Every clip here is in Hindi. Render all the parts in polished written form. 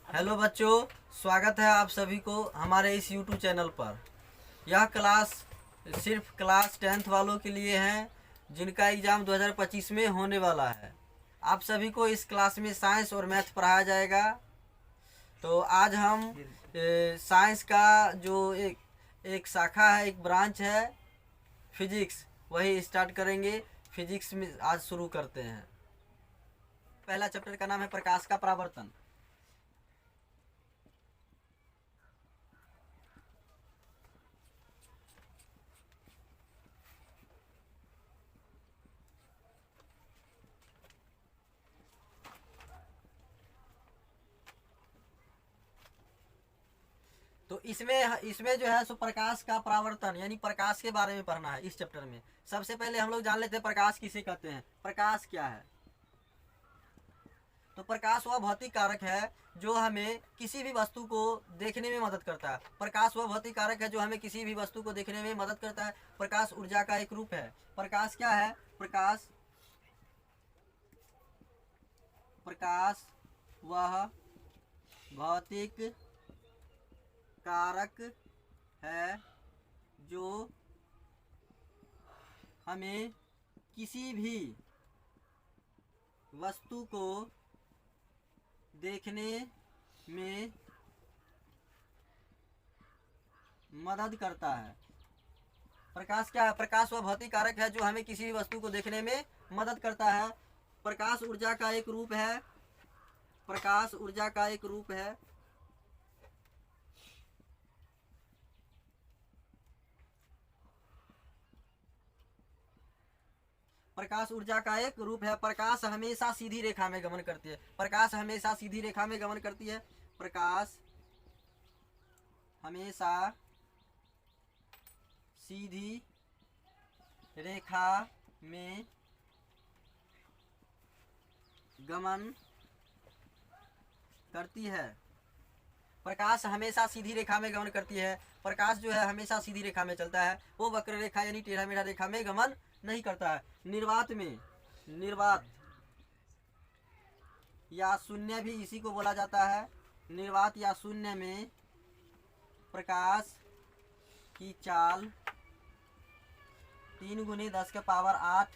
हेलो बच्चों, स्वागत है आप सभी को हमारे इस YouTube चैनल पर। यह क्लास सिर्फ क्लास 10th वालों के लिए है जिनका एग्ज़ाम 2025 में होने वाला है। आप सभी को इस क्लास में साइंस और मैथ पढ़ाया जाएगा। तो आज हम साइंस का जो एक शाखा है, एक ब्रांच है फिजिक्स, वही स्टार्ट करेंगे। फिजिक्स में आज शुरू करते हैं। पहला चैप्टर का नाम है प्रकाश का परावर्तन। तो इसमें जो है सो प्रकाश का परावर्तन यानी प्रकाश के बारे में पढ़ना है। इस चैप्टर में सबसे पहले हम लोग जान लेते हैं प्रकाश किसे कहते हैं। प्रकाश क्या है? तो प्रकाश वह भौतिक कारक है जो हमें किसी भी वस्तु को देखने में मदद करता है। प्रकाश वह भौतिक कारक है जो हमें किसी भी वस्तु को देखने में मदद करता है। प्रकाश ऊर्जा का एक रूप है। प्रकाश क्या है? प्रकाश वह भौतिक कारक है जो हमें किसी भी वस्तु को देखने में मदद करता है। प्रकाश क्या है? प्रकाश वह भौतिक कारक है जो हमें किसी भी वस्तु को देखने में मदद करता है। प्रकाश ऊर्जा का एक रूप है। प्रकाश ऊर्जा का एक रूप है। प्रकाश ऊर्जा का एक रूप है। प्रकाश हमेशा सीधी रेखा में गमन करती है। प्रकाश हमेशा सीधी रेखा में गमन करती है। प्रकाश हमेशा सीधी रेखा में गमन करती है। प्रकाश हमेशा सीधी रेखा में गमन करती है। प्रकाश जो है हमेशा सीधी रेखा में चलता है। वो वक्र रेखा यानी टेढ़ा मेढ़ा रेखा में गमन नहीं करता है। निर्वात या शून्य भी इसी को बोला जाता है। निर्वात या शून्य में प्रकाश की चाल 3 × 10⁸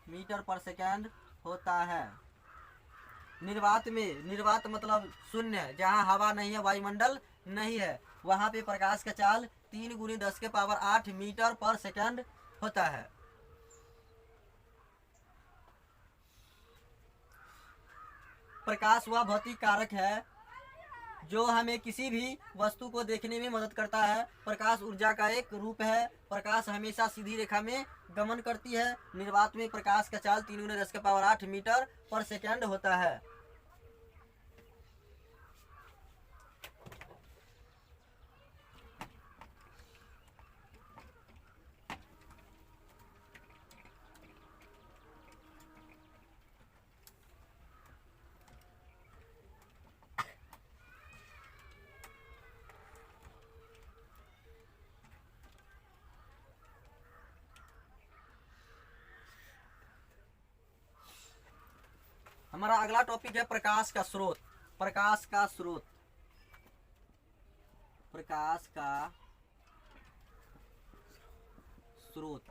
मीटर पर सेकेंड होता है। निर्वात मतलब शून्य, जहाँ हवा नहीं है, वायुमंडल नहीं है, वहाँ पे प्रकाश का चाल 3 × 10⁸ मीटर पर सेकेंड होता है। प्रकाश वह भौतिक कारक है जो हमें किसी भी वस्तु को देखने में मदद करता है। प्रकाश ऊर्जा का एक रूप है। प्रकाश हमेशा सीधी रेखा में गमन करती है। निर्वात में प्रकाश का चाल 3 × 10⁸ मीटर पर सेकेंड होता है। हमारा अगला टॉपिक है प्रकाश का स्रोत। प्रकाश का स्रोत प्रकाश का स्रोत।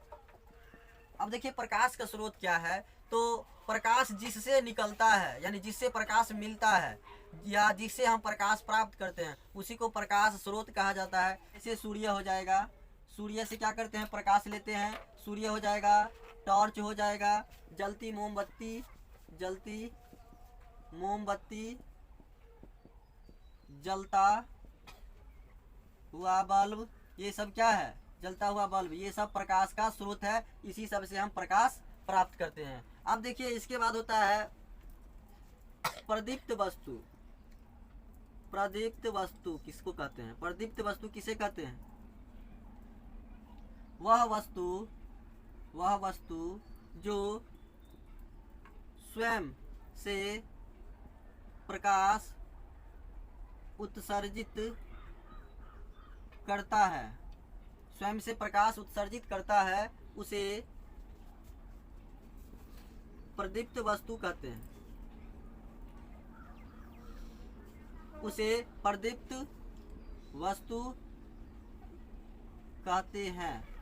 अब देखिए प्रकाश का स्रोत क्या है। तो प्रकाश जिससे निकलता है यानी जिससे प्रकाश मिलता है या जिससे हम प्रकाश प्राप्त करते हैं उसी को प्रकाश स्रोत कहा जाता है। जैसे सूर्य हो जाएगा। सूर्य से क्या करते हैं? प्रकाश लेते हैं। सूर्य हो जाएगा, टॉर्च हो जाएगा, जलती मोमबत्ती, जलता हुआ बल्ब, ये सब क्या है? जलता हुआ बल्ब। ये सब प्रकाश का स्रोत है। इसी सब से हम प्रकाश प्राप्त करते हैं। अब देखिए इसके बाद होता है प्रदीप्त वस्तु। प्रदीप्त वस्तु किसको कहते हैं? प्रदीप्त वस्तु किसे कहते हैं? वह वस्तु जो स्वयं से प्रकाश उत्सर्जित करता है। स्वयं से प्रकाश उत्सर्जित करता है उसे प्रदीप्त वस्तु कहते हैं। उसे प्रदीप्त वस्तु कहते हैं।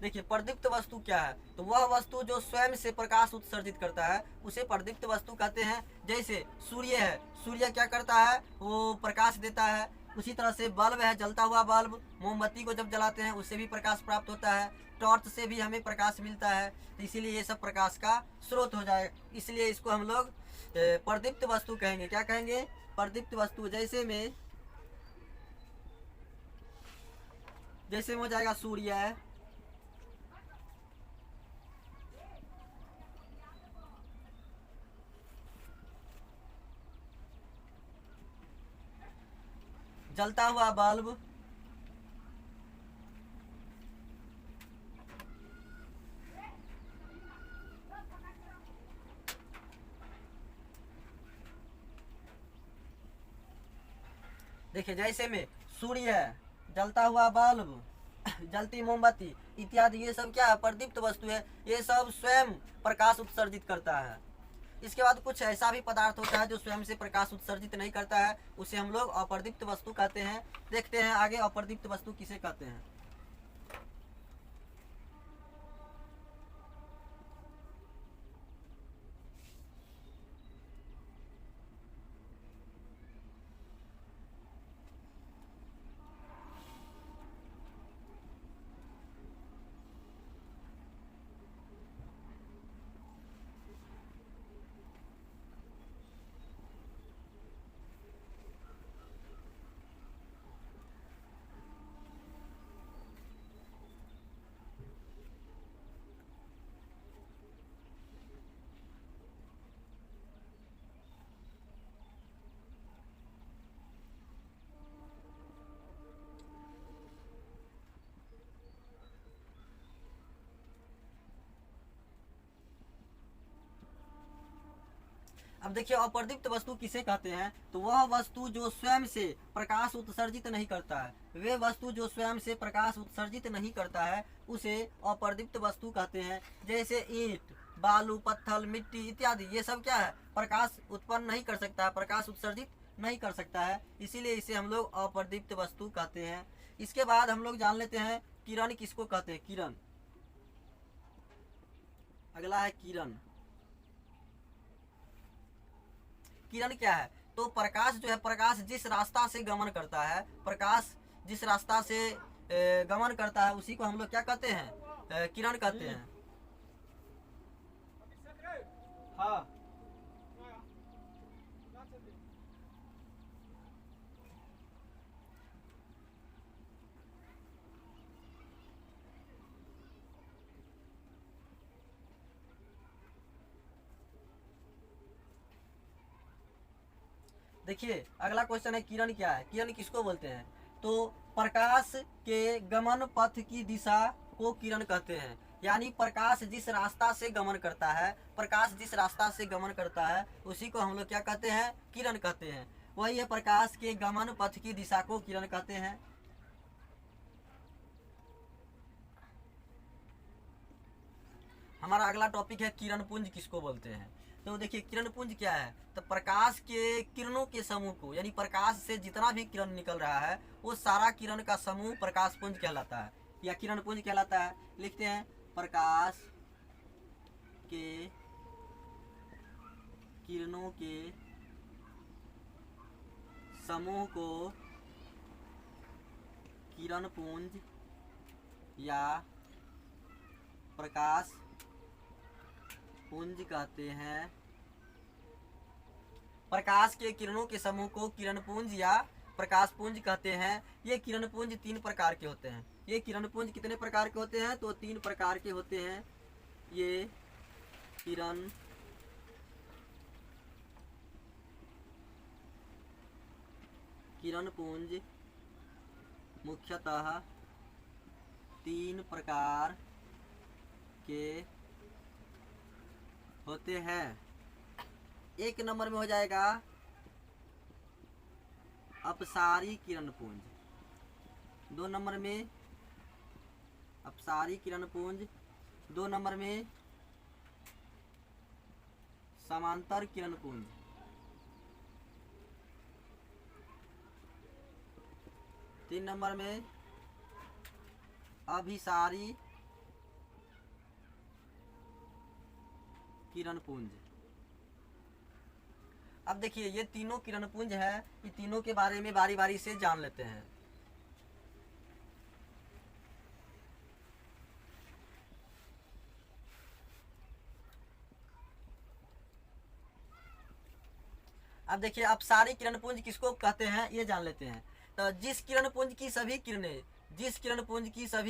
देखिए प्रदीप्त वस्तु क्या है, तो वह वस्तु जो स्वयं से प्रकाश उत्सर्जित करता है उसे प्रदीप्त वस्तु कहते हैं। जैसे सूर्य है, सूर्य क्या करता है, वो प्रकाश देता है। उसी तरह से बल्ब है, जलता हुआ बल्ब, मोमबत्ती को जब जलाते हैं उससे भी प्रकाश प्राप्त होता है, टॉर्च से भी हमें प्रकाश मिलता है। तो इसीलिए ये सब प्रकाश का स्रोत हो जाए, इसलिए इसको हम लोग प्रदीप्त वस्तु कहेंगे। क्या कहेंगे, प्रदीप्त वस्तु। जैसे में हो जाएगा सूर्य है, जलता हुआ बल्ब, देखिए जैसे में सूर्य है, जलता हुआ बल्ब, जलती मोमबत्ती इत्यादि, ये सब क्या है, प्रदीप्त वस्तु है। ये सब स्वयं प्रकाश उत्सर्जित करता है। इसके बाद कुछ ऐसा भी पदार्थ होता है जो स्वयं से प्रकाश उत्सर्जित नहीं करता है, उसे हम लोग अप्रदीप्त वस्तु कहते हैं। देखते हैं आगे अप्रदीप्त वस्तु किसे कहते हैं। अब देखिए अप्रदीप्त वस्तु किसे कहते हैं, तो वह वस्तु जो स्वयं से प्रकाश उत्सर्जित नहीं करता है, वे वस्तु जो स्वयं से प्रकाश उत्सर्जित नहीं करता है उसे अप्रदीप्त वस्तु कहते हैं। जैसे ईंट, बालू, पत्थर, मिट्टी इत्यादि, ये सब क्या है, प्रकाश उत्पन्न नहीं कर सकता है, प्रकाश उत्सर्जित नहीं कर सकता है, इसीलिए इसे हम लोग अप्रदीप्त वस्तु कहते हैं। इसके बाद हम लोग जान लेते हैं किरण किसको कहते हैं। किरण, अगला है किरण। किरण क्या है, तो प्रकाश जो है, प्रकाश जिस रास्ता से गमन करता है, प्रकाश जिस रास्ता से गमन करता है उसी को हम लोग क्या कहते हैं, किरण कहते हैं। हाँ, देखिए अगला क्वेश्चन है किरण क्या है, किरण किसको बोलते हैं, तो प्रकाश के गमन पथ की दिशा को किरण कहते हैं। यानी प्रकाश जिस रास्ता से गमन करता है, प्रकाश जिस रास्ता से गमन करता है उसी को हम लोग क्या कहते हैं, किरण कहते हैं। वही है, प्रकाश के गमन पथ की दिशा को किरण कहते हैं। हमारा अगला टॉपिक है किरण पुंज किसको बोलते हैं। तो देखिए किरण पुंज क्या है, तो प्रकाश के किरणों के समूह को, यानी प्रकाश से जितना भी किरण निकल रहा है वो सारा किरण का समूह प्रकाश पुंज कहलाता है या किरण पुंज कहलाता है। लिखते हैं प्रकाश के किरणों के समूह को किरण पुंज या प्रकाश पुंज कहते हैं। प्रकाश के किरणों के समूह को किरण पुंज या प्रकाश पुंज कहते हैं। ये किरण पुंज 3 प्रकार के होते हैं। ये किरण पुंज कितने प्रकार के होते हैं, तो 3 प्रकार के होते हैं। ये किरण पुंज मुख्यतः 3 प्रकार के होते हैं। एक नंबर में हो जाएगा अपसारी किरण पुंज, 2 नंबर में अपसारी किरण पुंज, 2 नंबर में समांतर किरण पुंज, 3 नंबर में अभिसारी किरण पुंज। अब देखिए ये तीनों किरण पुंज है, ये तीनों के बारे में बारी बारी से जान लेते हैं। अब देखिए अपसारी किरण पुंज किसको कहते हैं ये जान लेते हैं। तो जिस किरण पुंज की सभी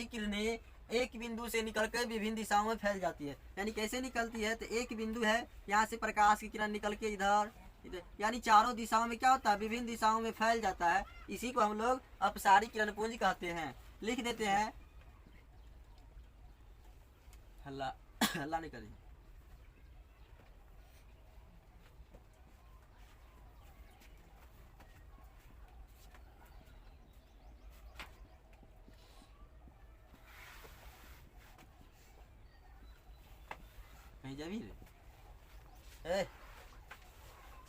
किरणें एक बिंदु से निकलकर विभिन्न दिशाओं में फैल जाती है। यानी कैसे निकलती है, तो एक बिंदु है, यहाँ से प्रकाश की किरण निकल के इधर इधर, यानी चारों दिशाओं में क्या होता है, विभिन्न दिशाओं में फैल जाता है। इसी को हम लोग अपसारी किरण पुंज कहते हैं। लिख देते हैं, हल्ला हल्ला नहीं करिए। कहीं जा भी रे,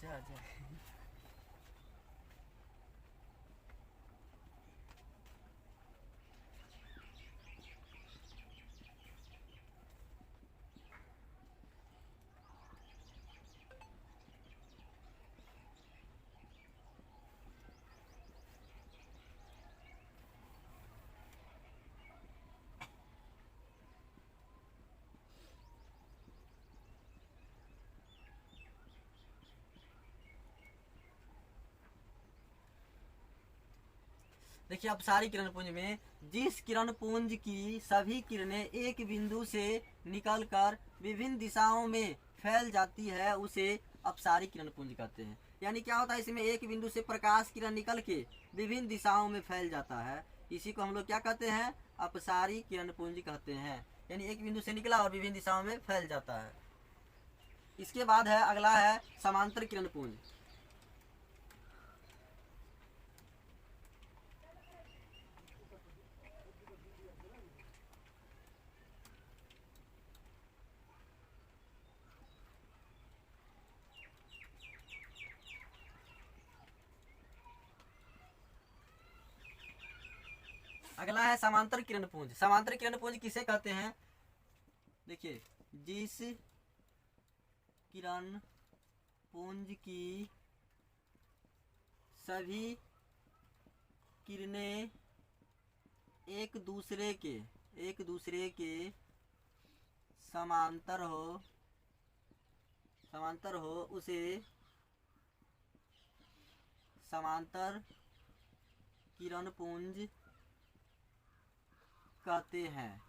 जा जा। देखिए अपसारी किरण पुंज में जिस किरण पुंज की सभी किरणें एक बिंदु से निकलकर विभिन्न दिशाओं में फैल जाती है उसे अपसारी किरण पुंज कहते हैं। यानी क्या होता है, इसमें एक बिंदु से प्रकाश किरण निकल के विभिन्न दिशाओं में फैल जाता है। इसी को हम लोग क्या कहते हैं, अपसारी किरण पुंज कहते हैं। यानी एक बिंदु से निकला और विभिन्न दिशाओं में फैल जाता है। इसके बाद है अगला है समांतर किरण पुंज। अगला है समांतर किरण पुंज। समांतर किरण पुंज किसे कहते हैं, देखिए जिस किरण पुंज की सभी किरणें एक दूसरे के समांतर हो उसे समांतर किरण पुंज कहते हैं।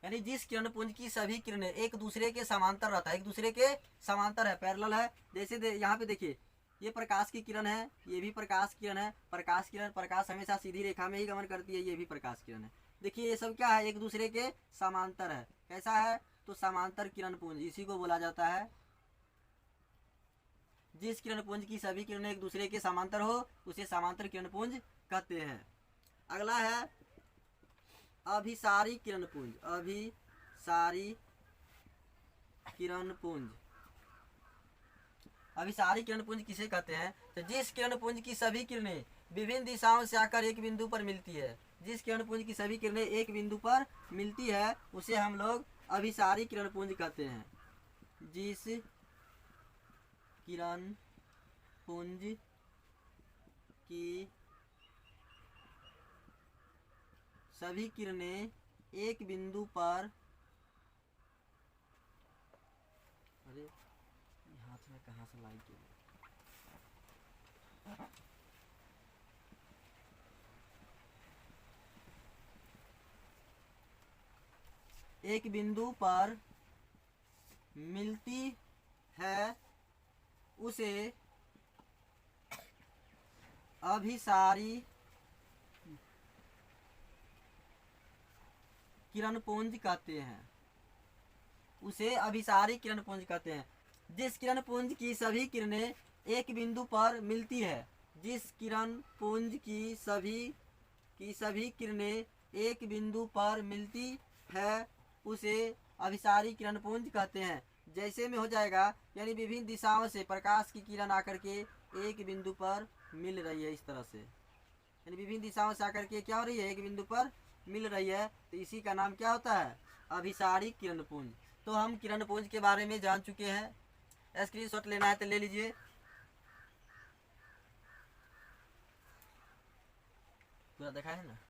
यानी जिस किरण पुंज की सभी किरणें एक दूसरे के समांतर रहता है, एक दूसरे के समांतर है, पैरेलल है। जैसे यहाँ पे देखिए ये प्रकाश की किरण है, ये भी प्रकाश किरण है। प्रकाश हमेशा सीधी रेखा में ही गमन करती है, ये भी प्रकाश किरण है। देखिए ये सब क्या है, एक दूसरे के समांतर है। कैसा है, तो समांतर किरण पुंज, इसी को बोला जाता है। जिस किरण पुंज की सभी किरणें एक दूसरे के समांतर हो उसे समांतर किरण पुंज कहते हैं। अगला है अभिसारी किरण पुंज। अभिसारी किरण पुंज किसे कहते हैं, तो जिस किरण पुंज की सभी किरणें विभिन्न दिशाओं से आकर एक बिंदु पर मिलती है, जिस किरण पुंज की सभी किरणें एक बिंदु पर मिलती है उसे हम लोग अभिसारी किरण पुंज कहते हैं। जिस किरण पुंज की सभी किरणें एक बिंदु पर, अरे हाथ में कहाँ से लाई के, एक बिंदु पर मिलती है उसे अभिसारी किरण पुंज कहते हैं। उसे अभिसारी किरण पुंज कहते हैं। जिस किरण पुंज की सभी किरणें एक बिंदु पर मिलती है, जिस किरण पुंज की सभी किरणें एक बिंदु पर मिलती है उसे अभिसारी किरण पुंज कहते हैं। जैसे में हो जाएगा, यानी विभिन्न दिशाओं से प्रकाश की किरण आकर के एक बिंदु पर मिल रही है, इस तरह से। यानी विभिन्न दिशाओं से आकर के क्या हो रही है, एक बिंदु पर मिल रही है, तो इसी का नाम क्या होता है, अभिसारी किरणपुंज। तो हम किरणपुंज के बारे में जान चुके हैं। स्क्रीनशॉट लेना है तो ले लीजिए। पूरा देखा है ना।